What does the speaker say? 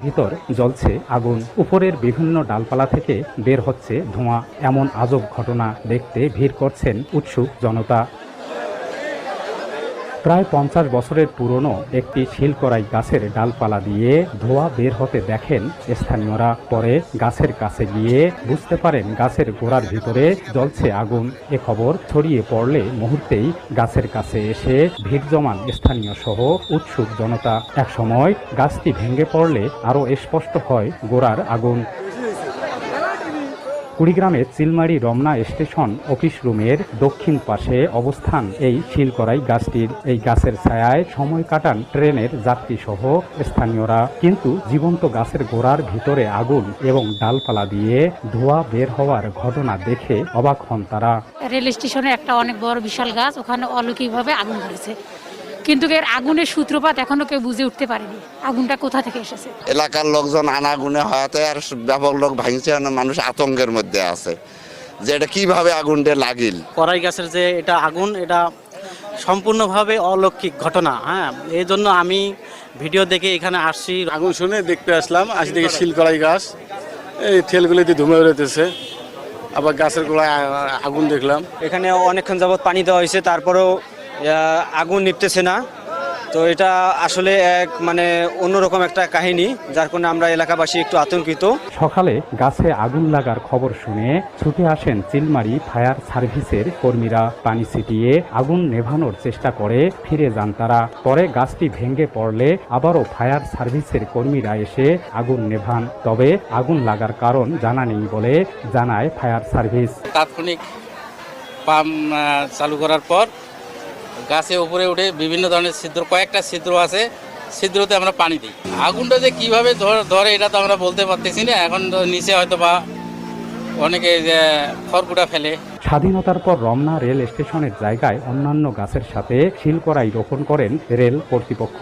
ভিতর জ্বলছে আগুন, উপরের বিভিন্ন ডালপালা থেকে বের হচ্ছে ধোঁয়া। এমন আজব ঘটনা দেখতে ভিড় করছেন উৎসুক জনতা। প্রায় 50 বছরের পুরনো একটি শিলকড়াই গাছের ডালপালা দিয়ে ধোঁয়া বের হতে দেখেন স্থানীয়রা। পরে গাছের কাছে গিয়ে বুঝতে পারেন গাছের গোড়ার ভিতরে জ্বলছে আগুন। এ খবর ছড়িয়ে পড়লে মুহূর্তেই গাছের কাছে এসে ভিড় জমান স্থানীয় সহ উৎসুক জনতা। একসময় গাছটি ভেঙে পড়লে আরও স্পষ্ট হয় গোড়ার আগুন। কুড়িগ্রামের চিলমারি রমনা স্টেশন অফিস রুমের দক্ষিণ পাশে অবস্থান এই শিলকড়াই গাছটির। এই গাছের ছায়ায় সময় কাটান ট্রেনের যাত্রী সহ স্থানীয়রা। কিন্তু জীবন্ত গাছের গোড়ার ভিতরে আগুন এবং ডালপালা দিয়ে ধোঁয়া বের হওয়ার ঘটনা দেখে অবাক হন তারা। রেল স্টেশনে একটা অনেক বড় বিশাল গাছ, ওখানে অলৌকিকভাবে আগুন ধরেছে, কিন্তু এর আগুনের সূত্রপাত এখনো কেউ বুঝে উঠতে পারেনি আগুনটা কোথা থেকে এসেছে। এলাকার লোকজন আনাগুনে হওয়াতে আর ব্যাপক লোক ভাঙছে, মানুষ আতঙ্কের মধ্যে আছে যে এটা কিভাবে আগুনটা লাগিল। কড়াই গাছের যে এটা আগুন, এটা সম্পূর্ণভাবে অলৌকিক ঘটনা। হ্যাঁ, এই জন্য আমি ভিডিও দেখে এখানে আসছি। আগুন শুনে দেখতে আসলাম, আসি দেখে শিলকড়াই গাছ, এই তেলগুলিতে ধুমে উড়েতেছে, আবার গাছের গোড়ায় আগুন দেখলাম। এখানে অনেকক্ষণ যাবৎ পানি দেওয়া হয়েছে, তারপরেও আগুন নিভতেছে না। তো এটা আসলে এক অন্যরকম একটা কাহিনী, যার কারণে আমরা এলাকাবাসী একটু আতঙ্কিত। সকালে গাছে আগুন লাগার খবর শুনে ছুটে আসেন চিলমারি ফায়ার সার্ভিসের কর্মীরা। পানি ছিটিয়ে আগুন নেভানোর চেষ্টা করে ফিরে যান তারা। পরে গাছটি ভেঙে পড়লে আবারও ফায়ার সার্ভিসের কর্মীরা এসে আগুন নেভান। তবে আগুন লাগার কারণ জানা নেই বলে জানায় ফায়ার সার্ভিস। তাৎক্ষণিক পাম্প চালু করার পর গাছে উপরে উঠে বিভিন্ন ধরনের ছিদ্র, কয়েকটা ছিদ্র আছে, ছিদ্রতে আমরা পানি দিই। আগুনটা যে কিভাবে ধরে এটা তো আমরা বলতে পারতেছি না। এখন নিচে হয়তো বা অনেকে খড়কুটা ফেলে। স্বাধীনতার পর রমনা রেল স্টেশনের জায়গায় অন্যান্য গাছের সাথে শিলকড়াই রোপণ করেন রেল কর্তৃপক্ষ।